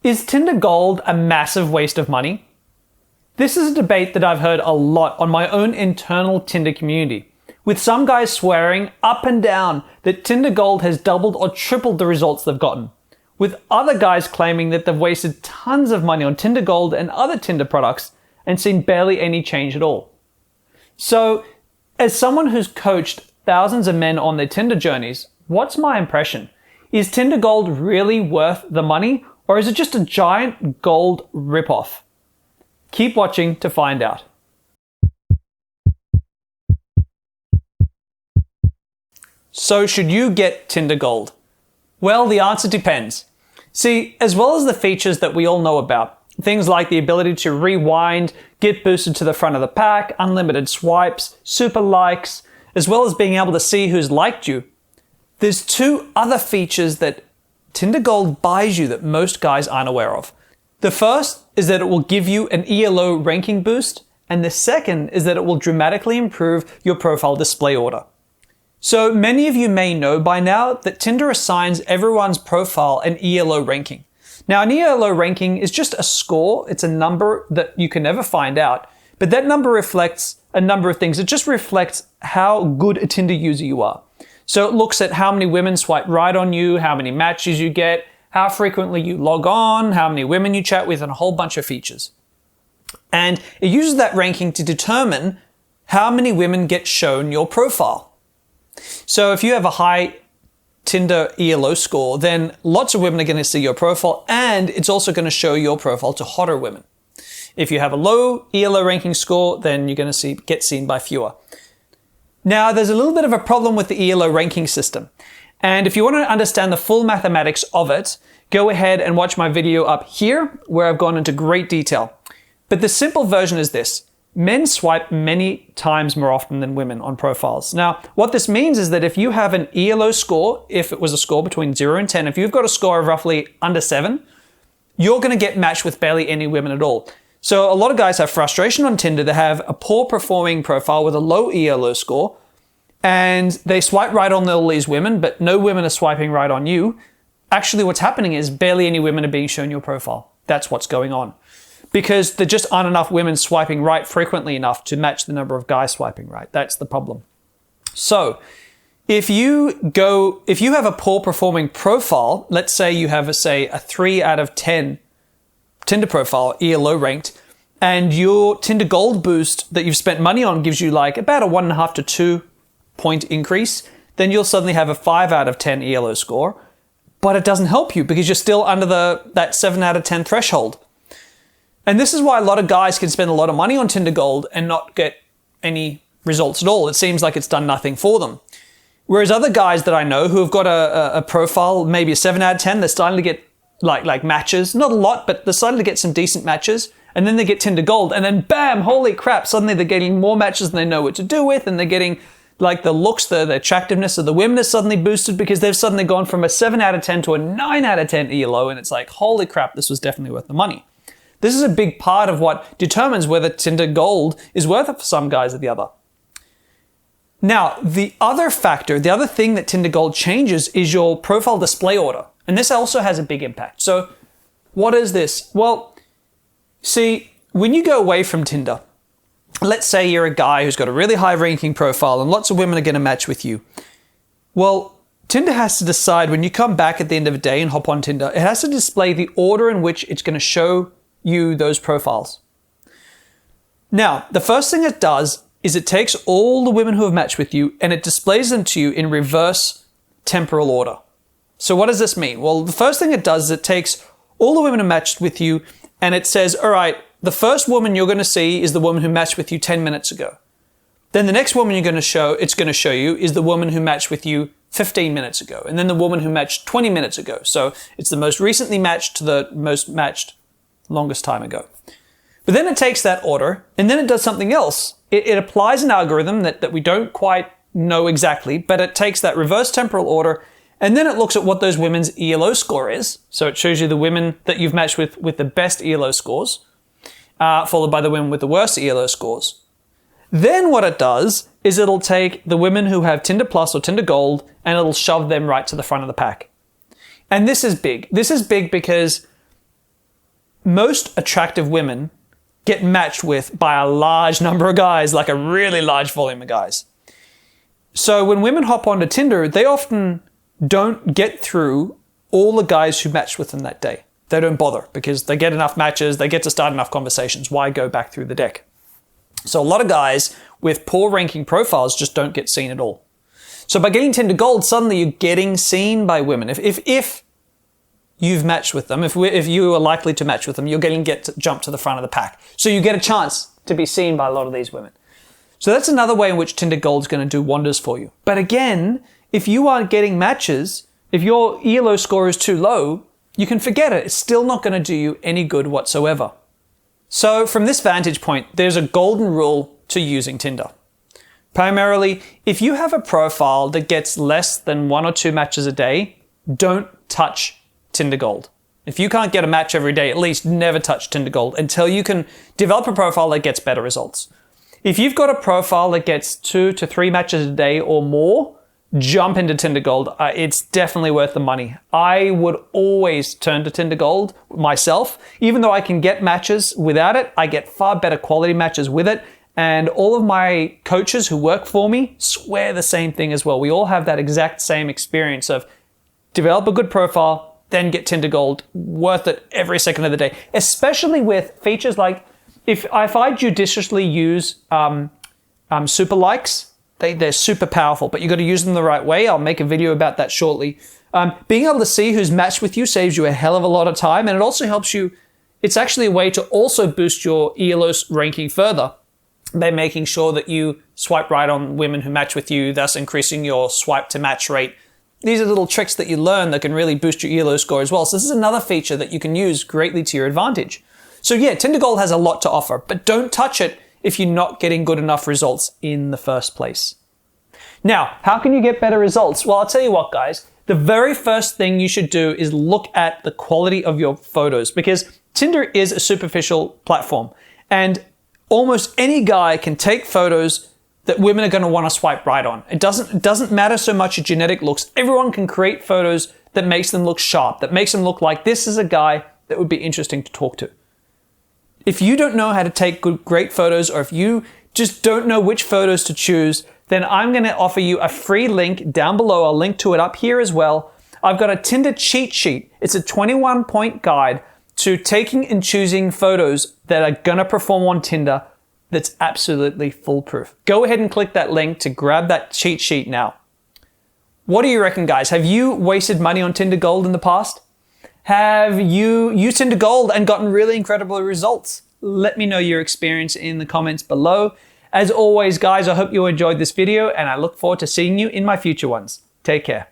Is Tinder Gold a massive waste of money? This is a debate that I've heard a lot on my own internal Tinder community, with some guys swearing up and down that Tinder Gold has doubled or tripled the results they've gotten, with other guys claiming that they've wasted tons of money on Tinder Gold and other Tinder products and seen barely any change at all. So, as someone who's coached thousands of men on their Tinder journeys, what's my impression? Is Tinder Gold really worth the money, or is it just a giant gold ripoff? Keep watching to find out. So should you get Tinder Gold? Well, the answer depends. See, as well as the features that we all know about, things like the ability to rewind, get boosted to the front of the pack, unlimited swipes, super likes, as well as being able to see who's liked you, there's two other features that Tinder Gold buys you that most guys aren't aware of. The first is that it will give you an ELO ranking boost, and the second is that it will dramatically improve your profile display order. So many of you may know by now that Tinder assigns everyone's profile an ELO ranking. Now, an ELO ranking is just a score. It's a number that you can never find out, but that number reflects a number of things. It just reflects how good a Tinder user you are. So it looks at how many women swipe right on you, how many matches you get, how frequently you log on, how many women you chat with, and a whole bunch of features. And it uses that ranking to determine how many women get shown your profile. So if you have a high Tinder ELO score, then lots of women are going to see your profile, and it's also going to show your profile to hotter women. If you have a low ELO ranking score, then you're going to get seen by fewer. Now, there's a little bit of a problem with the ELO ranking system. And if you want to understand the full mathematics of it, go ahead and watch my video up here, where I've gone into great detail. But the simple version is this. Men swipe many times more often than women on profiles. Now, what this means is that if you have an ELO score, if it was a score between 0 and 10, if you've got a score of roughly under 7, you're going to get matched with barely any women at all. So a lot of guys have frustration on Tinder. They have a poor performing profile with a low ELO score, and they swipe right on all these women, but no women are swiping right on you. Actually, what's happening is barely any women are being shown your profile. That's what's going on. Because there just aren't enough women swiping right frequently enough to match the number of guys swiping right. That's the problem. So if you have a poor performing profile, let's say you have a 3 out of 10 Tinder profile, ELO ranked, and your Tinder Gold boost that you've spent money on gives you like about a 1.5 to 2 point increase, then you'll suddenly have a 5 out of 10 ELO score, but it doesn't help you because you're still under that 7 out of 10 threshold. And this is why a lot of guys can spend a lot of money on Tinder Gold and not get any results at all. It seems like it's done nothing for them. Whereas other guys that I know who have got a profile, maybe a 7 out of 10, they're starting to get like matches, not a lot, but they're starting to get some decent matches, and then they get Tinder Gold, and then bam, holy crap, suddenly they're getting more matches than they know what to do with, and they're getting like the looks, the attractiveness of the women is suddenly boosted because they've suddenly gone from a 7 out of 10 to a 9 out of 10 ELO, and it's like, holy crap, this was definitely worth the money. This is a big part of what determines whether Tinder Gold is worth it for some guys or the other. Now, the other factor, the other thing that Tinder Gold changes is your profile display order. And this also has a big impact. So what is this? Well, see, when you go away from Tinder, let's say you're a guy who's got a really high ranking profile and lots of women are going to match with you. Well, Tinder has to decide when you come back at the end of the day and hop on Tinder, it has to display the order in which it's going to show you those profiles. Now, the first thing it does is it takes all the women who have matched with you and it displays them to you in reverse temporal order. So what does this mean? Well, the first thing it does is it takes all the women who matched with you and it says, all right, the first woman you're going to see is the woman who matched with you 10 minutes ago. Then the next woman it's going to show you is the woman who matched with you 15 minutes ago. And then the woman who matched 20 minutes ago. So it's the most recently matched to the most matched longest time ago. But then it takes that order and then it does something else. It applies an algorithm that we don't quite know exactly, but it takes that reverse temporal order and then it looks at what those women's ELO score is. So it shows you the women that you've matched with the best ELO scores, followed by the women with the worst ELO scores. Then what it does is it'll take the women who have Tinder Plus or Tinder Gold and it'll shove them right to the front of the pack. And this is big. This is big because most attractive women get matched with by a large number of guys, like a really large volume of guys. So when women hop onto Tinder, they often don't get through all the guys who matched with them that day. They don't bother because they get enough matches, they get to start enough conversations. Why go back through the deck? So a lot of guys with poor ranking profiles just don't get seen at all. So by getting Tinder Gold, suddenly you're getting seen by women. If you've matched with them, if you are likely to match with them, you're going to get to jump to the front of the pack. So you get a chance to be seen by a lot of these women. So that's another way in which Tinder Gold is going to do wonders for you. But again, if you aren't getting matches, if your ELO score is too low, you can forget it. It's still not going to do you any good whatsoever. So from this vantage point, there's a golden rule to using Tinder. Primarily, if you have a profile that gets less than 1 or 2 matches a day, don't touch Tinder Gold. If you can't get a match every day, at least never touch Tinder Gold until you can develop a profile that gets better results. If you've got a profile that gets 2 to 3 matches a day or more, jump into Tinder Gold. It's definitely worth the money. I would always turn to Tinder Gold myself. Even though I can get matches without it, I get far better quality matches with it. And all of my coaches who work for me swear the same thing as well. We all have that exact same experience of develop a good profile, then get Tinder Gold. Worth it every second of the day. Especially with features like, if I judiciously use super likes, they're super powerful, but you got to use them the right way. I'll make a video about that shortly. Being able to see who's matched with you saves you a hell of a lot of time, and it also helps you. It's actually a way to also boost your ELO ranking further by making sure that you swipe right on women who match with you, thus increasing your swipe to match rate. These are little tricks that you learn that can really boost your ELO score as well. So this is another feature that you can use greatly to your advantage. So yeah, Tinder Gold has a lot to offer, but don't touch it if you're not getting good enough results in the first place. Now, how can you get better results? Well, I'll tell you what, guys. The very first thing you should do is look at the quality of your photos, because Tinder is a superficial platform, and almost any guy can take photos that women are going to want to swipe right on. It doesn't matter so much your genetic looks. Everyone can create photos that makes them look sharp, that makes them look like this is a guy that would be interesting to talk to. If you don't know how to take great photos, or if you just don't know which photos to choose, then I'm going to offer you a free link down below. I'll link to it up here as well. I've got a Tinder cheat sheet. It's a 21-point guide to taking and choosing photos that are going to perform on Tinder that's absolutely foolproof. Go ahead and click that link to grab that cheat sheet now. What do you reckon, guys? Have you wasted money on Tinder Gold in the past? Have you used Tinder Gold and gotten really incredible results? Let me know your experience in the comments below. As always, guys, I hope you enjoyed this video, and I look forward to seeing you in my future ones. Take care.